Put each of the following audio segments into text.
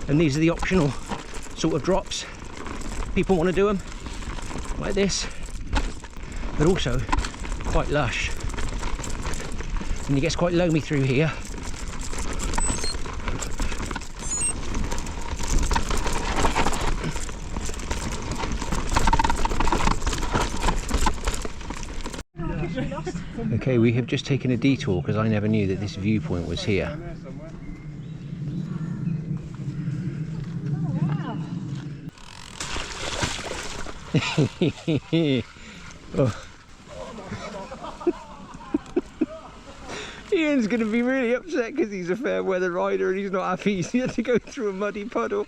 And these are the optional sort of drops. People want to do them like this, but also quite lush. And it gets quite loamy through here. Okay, we have just taken a detour because I never knew that this viewpoint was here. Oh. Ian's going to be really upset because he's a fair weather rider and he's not happy he had to go through a muddy puddle.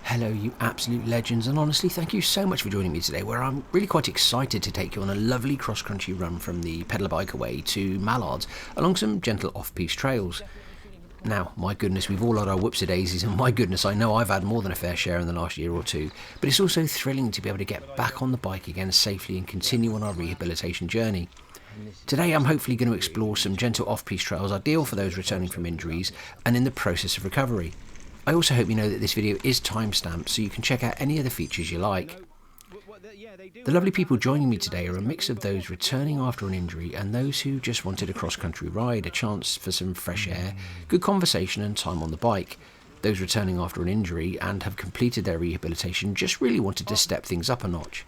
Hello you absolute legends, and honestly thank you so much for joining me today, where I'm really quite excited to take you on a lovely cross-country run from the Pedal Bike Away to Mallards along some gentle off-piste trails. Now, my goodness, we've all had our whoops-a-daisies, and my goodness, I know I've had more than a fair share in the last year or two, but it's also thrilling to be able to get back on the bike again safely and continue on our rehabilitation journey. Today I'm hopefully going to explore some gentle off-piste trails ideal for those returning from injuries and in the process of recovery. I also hope you know that this video is time-stamped so you can check out any of the features you like. The lovely people joining me today are a mix of those returning after an injury and those who just wanted a cross-country ride, a chance for some fresh air, good conversation and time on the bike. Those returning after an injury and have completed their rehabilitation just really wanted to step things up a notch.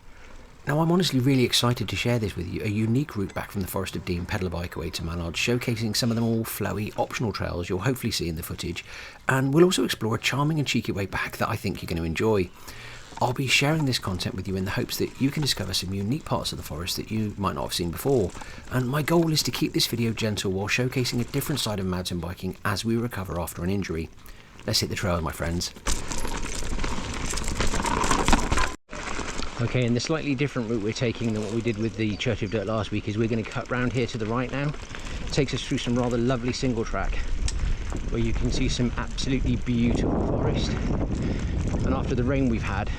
Now I'm honestly really excited to share this with you, a unique route back from the Forest of Dean Pedal Bike Away to Mallards, showcasing some of them all flowy, optional trails you'll hopefully see in the footage, and we'll also explore a charming and cheeky way back that I think you're going to enjoy. I'll be sharing this content with you in the hopes that you can discover some unique parts of the forest that you might not have seen before, and my goal is to keep this video gentle while showcasing a different side of mountain biking as we recover after an injury. Let's hit the trail, my friends. Okay, and the slightly different route we're taking than what we did with the Church of Dirt last week is we're going to cut round here to the right now. It takes us through some rather lovely single track where you can see some absolutely beautiful forest. And after the rain we've had,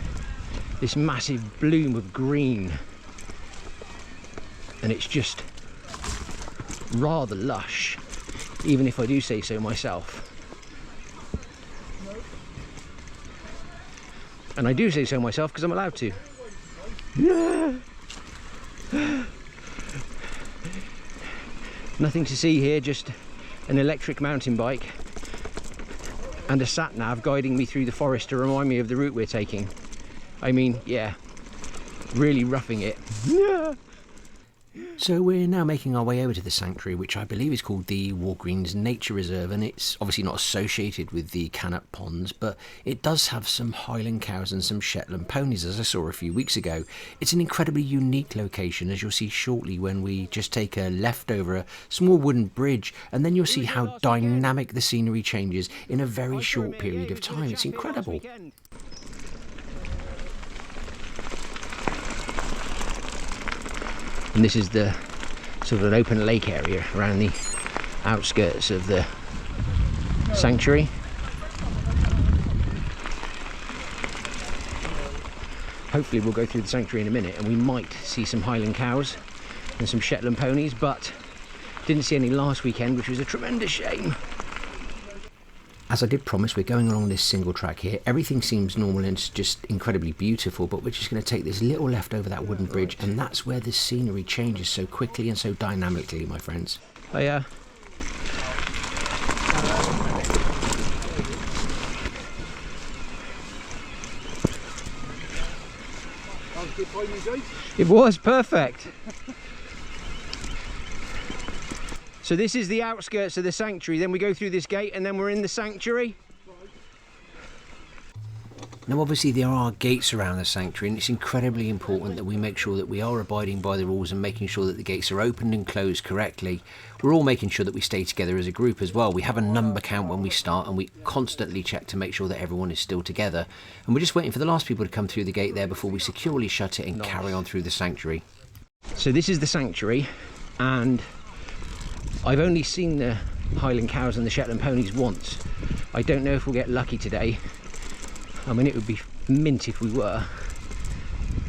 this massive bloom of green, and it's just rather lush, even if I do say so myself. And I do say so myself because I'm allowed to. Nothing to see here, just an electric mountain bike and a sat-nav guiding me through the forest to remind me of the route we're taking. I mean, yeah, really roughing it. So we're now making our way over to the sanctuary, which I believe is called the Woorgreens Nature Reserve, and it's obviously not associated with the Cannock Ponds, but it does have some Highland cows and some Shetland ponies, as I saw a few weeks ago. It's an incredibly unique location, as you'll see shortly when we just take a left over a small wooden bridge, and then you'll see how dynamic the scenery changes in a very short period of time. It's incredible. And this is the sort of an open lake area around the outskirts of the sanctuary. Hopefully we'll go through the sanctuary in a minute and we might see some Highland cows and some Shetland ponies, but didn't see any last weekend, which was a tremendous shame. As I did promise, we're going along this single track here. Everything seems normal and it's just incredibly beautiful, but we're just going to take this little left over that wooden bridge, and that's where the scenery changes so quickly and so dynamically, my friends. Oh yeah. It was perfect. So this is the outskirts of the sanctuary, then we go through this gate and then we're in the sanctuary. Now obviously there are gates around the sanctuary, and it's incredibly important that we make sure that we are abiding by the rules and making sure that the gates are opened and closed correctly. We're all making sure that we stay together as a group as well. We have a number count when we start and we constantly check to make sure that everyone is still together. And we're just waiting for the last people to come through the gate there before we securely shut it and carry on through the sanctuary. So this is the sanctuary, and I've only seen the Highland cows and the Shetland ponies once. I don't know if we'll get lucky today. I mean, it would be mint if we were,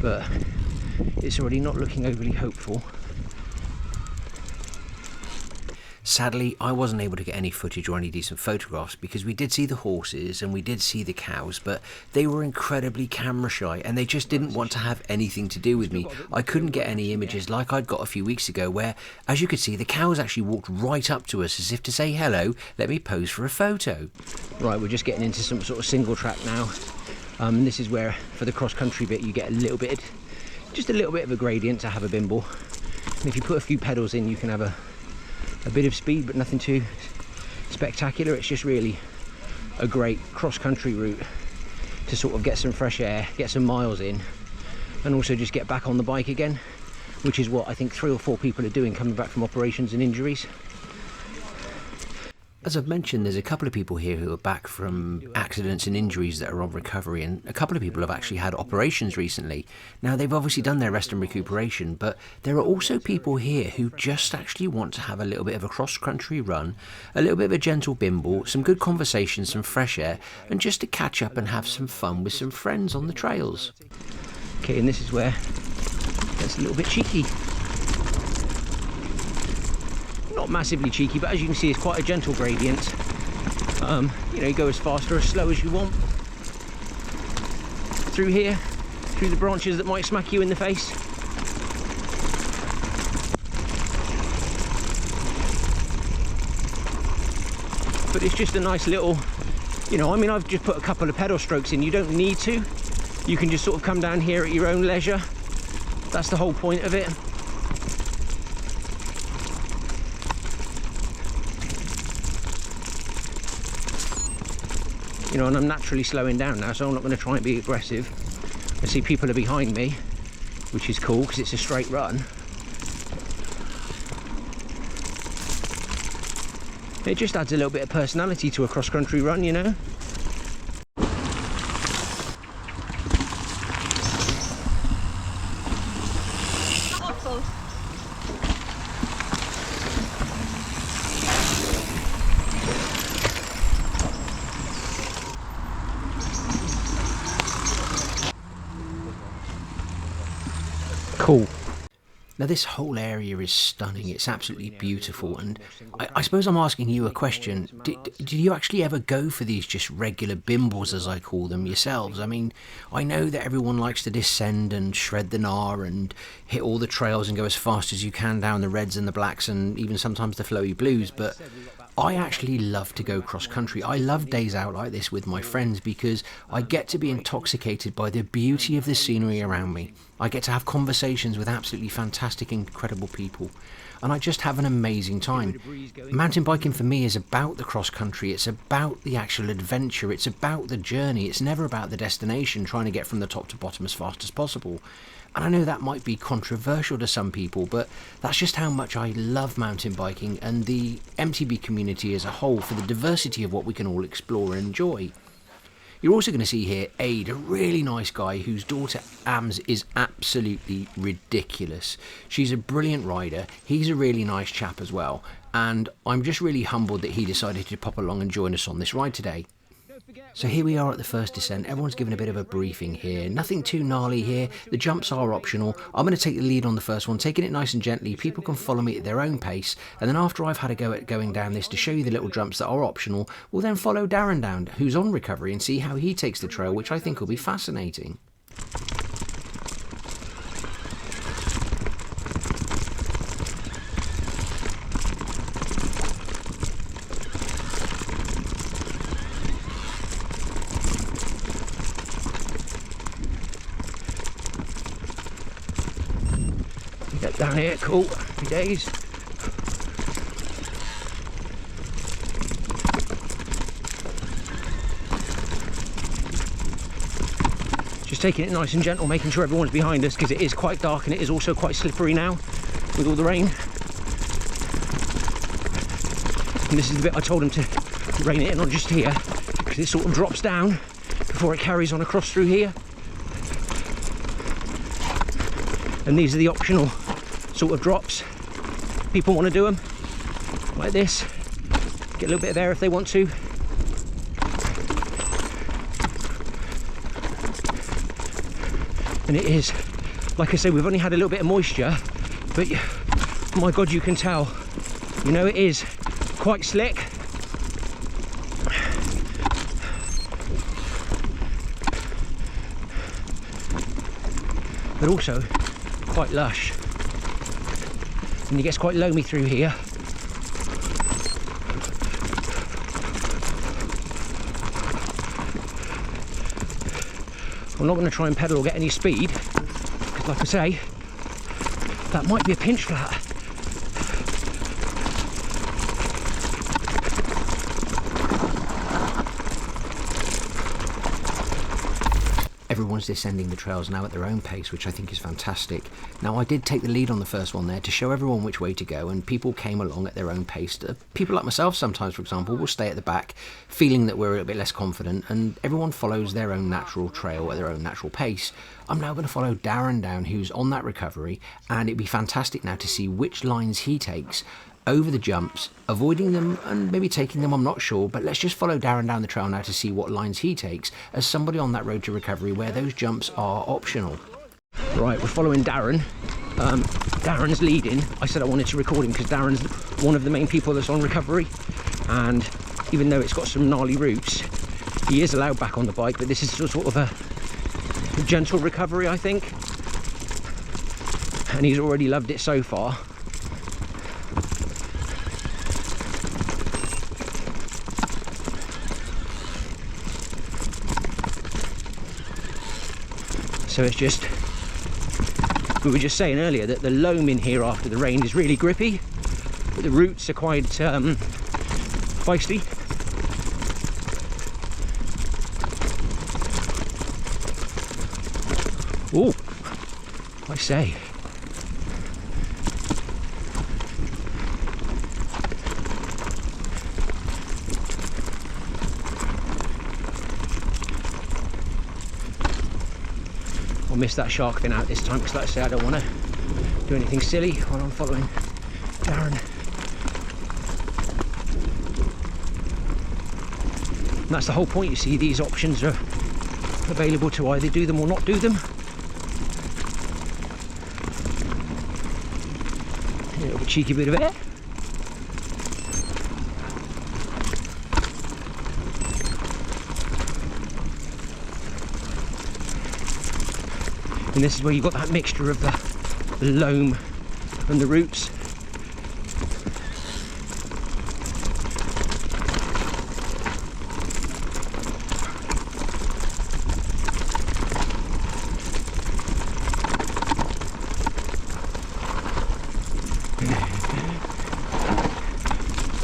but it's already not looking overly hopeful. Sadly, I wasn't able to get any footage or any decent photographs because we did see the horses and we did see the cows, but they were incredibly camera shy and they just didn't want to have anything to do with me. I couldn't get any images like I'd got a few weeks ago where, as you could see, the cows actually walked right up to us as if to say, hello, let me pose for a photo. Right, we're just getting into some sort of single track now. And this is where, for the cross-country bit, you get just a little bit of a gradient to have a bimble. And if you put a few pedals in, you can have a bit of speed, but nothing too spectacular. It's just really a great cross-country route to sort of get some fresh air, get some miles in, and also just get back on the bike again, which is what I think 3 or 4 people are doing coming back from operations and injuries. As I've mentioned, there's a couple of people here who are back from accidents and injuries that are on recovery, and a couple of people have actually had operations recently. Now, they've obviously done their rest and recuperation, but there are also people here who just actually want to have a little bit of a cross-country run, a little bit of a gentle bimble, some good conversation, some fresh air, and just to catch up and have some fun with some friends on the trails. Okay, and this is where it's a little bit cheeky. Not massively cheeky, but as you can see, it's quite a gentle gradient. You know, you go as fast or as slow as you want through here, through the branches that might smack you in the face. But it's just a nice little, you know, I mean, I've just put a couple of pedal strokes in. You don't need to. You can just sort of come down here at your own leisure. That's the whole point of it. You know, and I'm naturally slowing down now, so I'm not going to try and be aggressive. I see people are behind me, which is cool because it's a straight run. It just adds a little bit of personality to a cross-country run, you know. Cool. Now this whole area is stunning, it's absolutely beautiful, and I suppose I'm asking you a question. Do you actually ever go for these just regular bimbles, as I call them, yourselves? I mean, I know that everyone likes to descend and shred the gnar and hit all the trails and go as fast as you can down the reds and the blacks and even sometimes the flowy blues, but I actually love to go cross-country. I love days out like this with my friends because I get to be intoxicated by the beauty of the scenery around me. I get to have conversations with absolutely fantastic, incredible people, and I just have an amazing time. Mountain biking for me is about the cross-country. It's about the actual adventure. It's about the journey. It's never about the destination, trying to get from the top to bottom as fast as possible. And I know that might be controversial to some people, but that's just how much I love mountain biking and the MTB community as a whole for the diversity of what we can all explore and enjoy. You're also going to see here Aid, a really nice guy whose daughter Ams is absolutely ridiculous. She's a brilliant rider. He's a really nice chap as well. And I'm just really humbled that he decided to pop along and join us on this ride today. So here we are at the first descent. Everyone's given a bit of a briefing here. Nothing too gnarly here. The jumps are optional. I'm going to take the lead on the first one, taking it nice and gently. People can follow me at their own pace. And then after I've had a go at going down this to show you the little jumps that are optional, we'll then follow Darren down, who's on recovery, and see how he takes the trail, which I think will be fascinating. Get down here, cool, happy days. Just taking it nice and gentle, making sure everyone's behind us because it is quite dark and it is also quite slippery now with all the rain. And this is the bit I told him to rein it in on just here because it sort of drops down before it carries on across through here. And these are the optional sort of drops. People want to do them like this, get a little bit of air if they want to. And it is, like I say, we've only had a little bit of moisture, but my God, you can tell, you know, it is quite slick. But also quite lush. And it gets quite loamy through here. I'm not going to try and pedal or get any speed, because like I say, that might be a pinch flat. Everyone's descending the trails now at their own pace, which I think is fantastic. Now, I did take the lead on the first one there to show everyone which way to go, and people came along at their own pace. People like myself sometimes, for example, will stay at the back, feeling that we're a little bit less confident, and everyone follows their own natural trail at their own natural pace. I'm now going to follow Darren down, who's on that recovery, and it'd be fantastic now to see which lines he takes over the jumps, avoiding them and maybe taking them, I'm not sure, but let's just follow Darren down the trail now to see what lines he takes as somebody on that road to recovery where those jumps are optional. Right, we're following Darren. Darren's leading. I said I wanted to record him because Darren's one of the main people that's on recovery, and even though it's got some gnarly routes, he is allowed back on the bike, but this is sort of a gentle recovery, I think, and he's already loved it so far. So it's just, we were just saying earlier that the loam in here after the rain is really grippy, but the roots are quite feisty. Oh, I say. I'll miss that shark fin out this time because, like I say, I don't want to do anything silly while I'm following Darren. And that's the whole point, you see, these options are available to either do them or not do them. A little cheeky bit of air. And this is where you've got that mixture of the loam and the roots.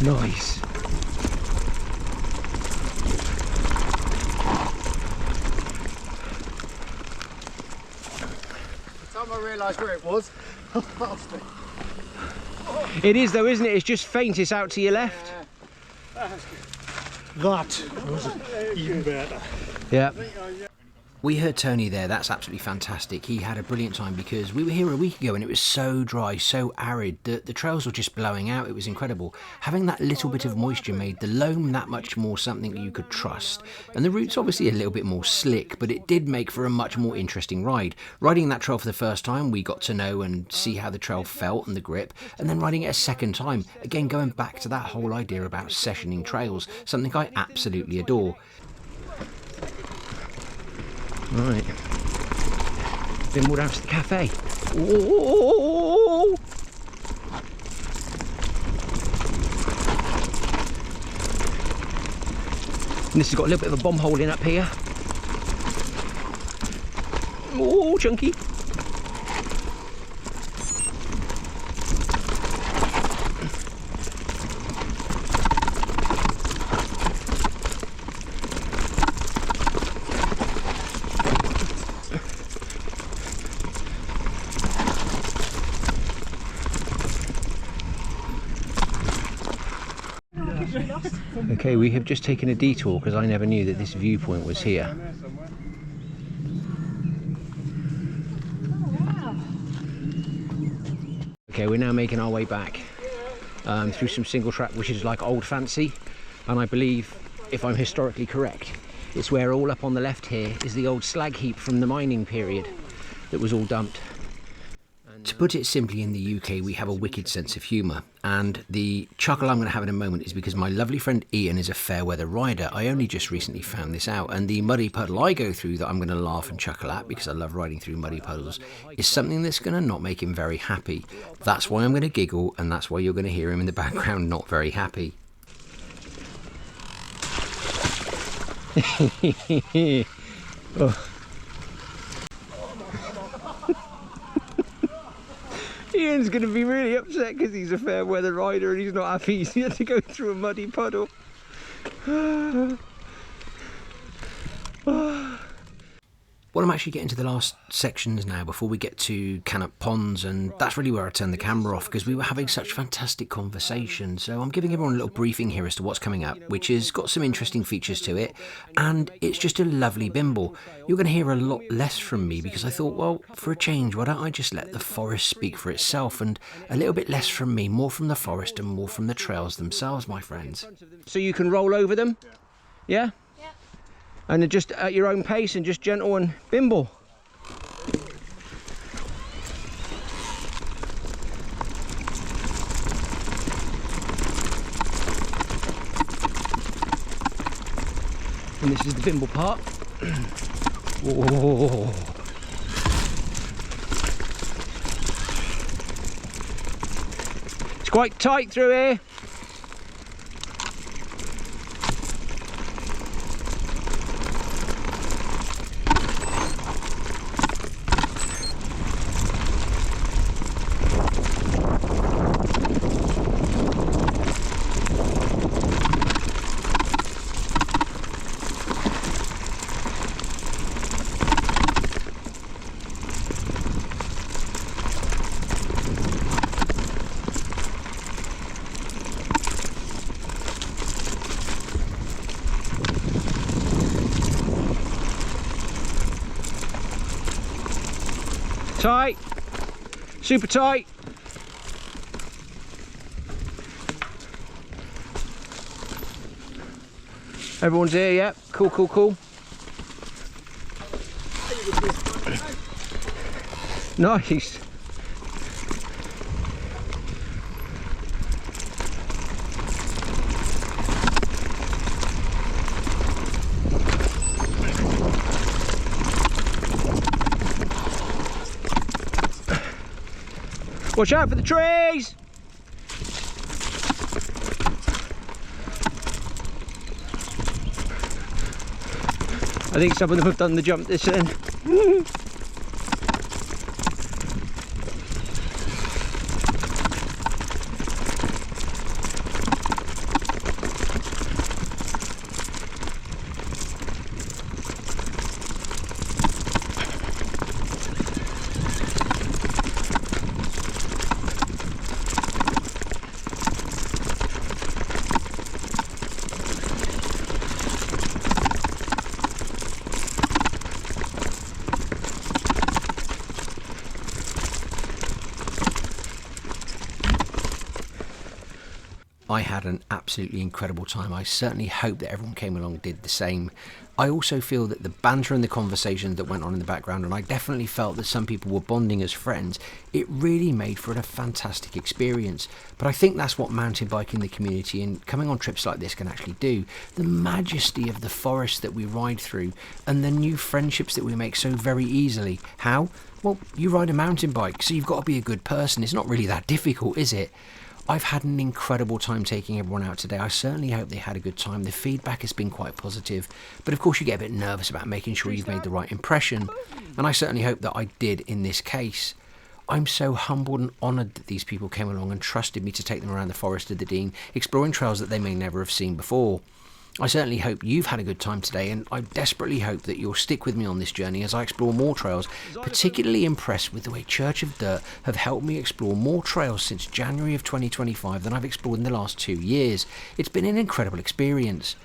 Nice. I realised where it was. It is though, isn't it? It's just faint, it's out to your left. That was even better. Yeah. We heard Tony there, that's absolutely fantastic. He had a brilliant time because we were here a week ago and it was so dry, so arid, that the trails were just blowing out. It was incredible. Having that little bit of moisture made the loam that much more something that you could trust. And the routes obviously a little bit more slick, but it did make for a much more interesting ride. Riding that trail for the first time, we got to know and see how the trail felt and the grip, and then riding it a second time, again going back to that whole idea about sessioning trails, something I absolutely adore. Right, Bimble down to the cafe. Oh! And this has got a little bit of a bomb hole in up here. Oh, chunky. Okay, we have just taken a detour because I never knew that this viewpoint was here. Okay, we're now making our way back through some single track, which is like Old Fancy, and I believe, if I'm historically correct, it's where all up on the left here is the old slag heap from the mining period that was all dumped. To put it simply, in the UK we have a wicked sense of humour, and the chuckle I'm going to have in a moment is because my lovely friend Ian is a fair weather rider. I only just recently found this out, and the muddy puddle I go through that I'm going to laugh and chuckle at, because I love riding through muddy puddles, is something that's going to not make him very happy. That's why I'm going to giggle, and that's why you're going to hear him in the background not very happy. Oh. Ian's going to be really upset because he's a fair weather rider and he's not happy. He had to go through a muddy puddle. Well, I'm actually getting to the last sections now before we get to Cannock Ponds, and that's really where I turned the camera off because we were having such fantastic conversation. So I'm giving everyone a little briefing here as to what's coming up, which has got some interesting features to it, and it's just a lovely bimble. You're going to hear a lot less from me because I thought, well, for a change, why don't I just let the forest speak for itself, and a little bit less from me, more from the forest and more from the trails themselves, my friends. So you can roll over them? Yeah? And then just at your own pace and just gentle and bimble. And this is the bimble part. Whoa. It's quite tight through here. Tight, super tight. Everyone's here, yeah. Cool, cool, cool. Nice. Watch out for the trees! I think some of them have done the jump this end. I had an absolutely incredible time. I certainly hope that everyone came along and did the same. I also feel that the banter and the conversations that went on in the background, and I definitely felt that some people were bonding as friends, it really made for a fantastic experience. But I think that's what mountain biking the community and coming on trips like this can actually do. The majesty of the forest that we ride through and the new friendships that we make so very easily. How? Well, you ride a mountain bike, so you've got to be a good person. It's not really that difficult, is it? I've had an incredible time taking everyone out today. I certainly hope they had a good time. The feedback has been quite positive, but of course you get a bit nervous about making sure you've made the right impression, and I certainly hope that I did in this case. I'm so humbled and honoured that these people came along and trusted me to take them around the Forest of the Dean, exploring trails that they may never have seen before. I certainly hope you've had a good time today, and I desperately hope that you'll stick with me on this journey as I explore more trails. Particularly impressed with the way Church of Dirt have helped me explore more trails since January of 2025 than I've explored in the last 2 years. It's been an incredible experience.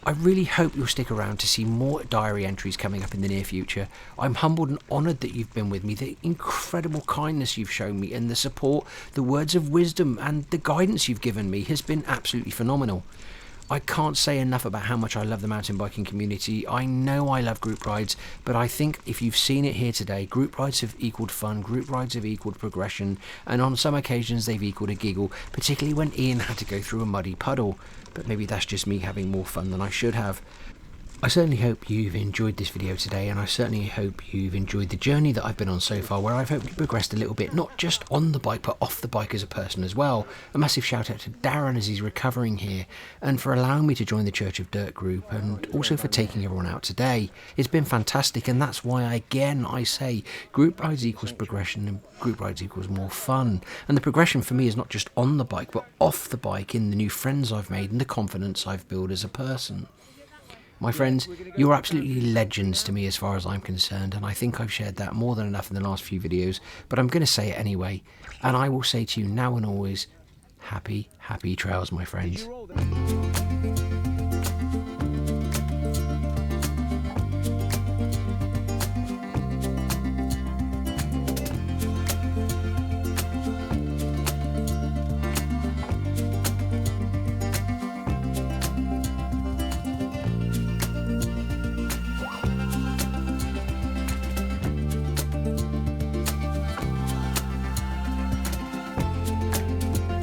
I really hope you'll stick around to see more diary entries coming up in the near future. I'm humbled and honoured that you've been with me, the incredible kindness you've shown me and the support, the words of wisdom and the guidance you've given me has been absolutely phenomenal. I can't say enough about how much I love the mountain biking community. I know I love group rides, but I think if you've seen it here today, group rides have equaled fun, group rides have equaled progression, and on some occasions they've equaled a giggle, particularly when Ian had to go through a muddy puddle. But maybe that's just me having more fun than I should have. I certainly hope you've enjoyed this video today, and I certainly hope you've enjoyed the journey that I've been on so far, where I've hopefully progressed a little bit, not just on the bike but off the bike as a person as well. A massive shout out to Darren as he's recovering here, and for allowing me to join the Church of Dirt group, and also for taking everyone out today. It's been fantastic, and that's why I say group rides equals progression and group rides equals more fun. And the progression for me is not just on the bike but off the bike, in the new friends I've made and the confidence I've built as a person. My friends, you're absolutely legends to me as far as I'm concerned, and I think I've shared that more than enough in the last few videos, but I'm going to say it anyway, and I will say to you now and always, happy trails, my friends.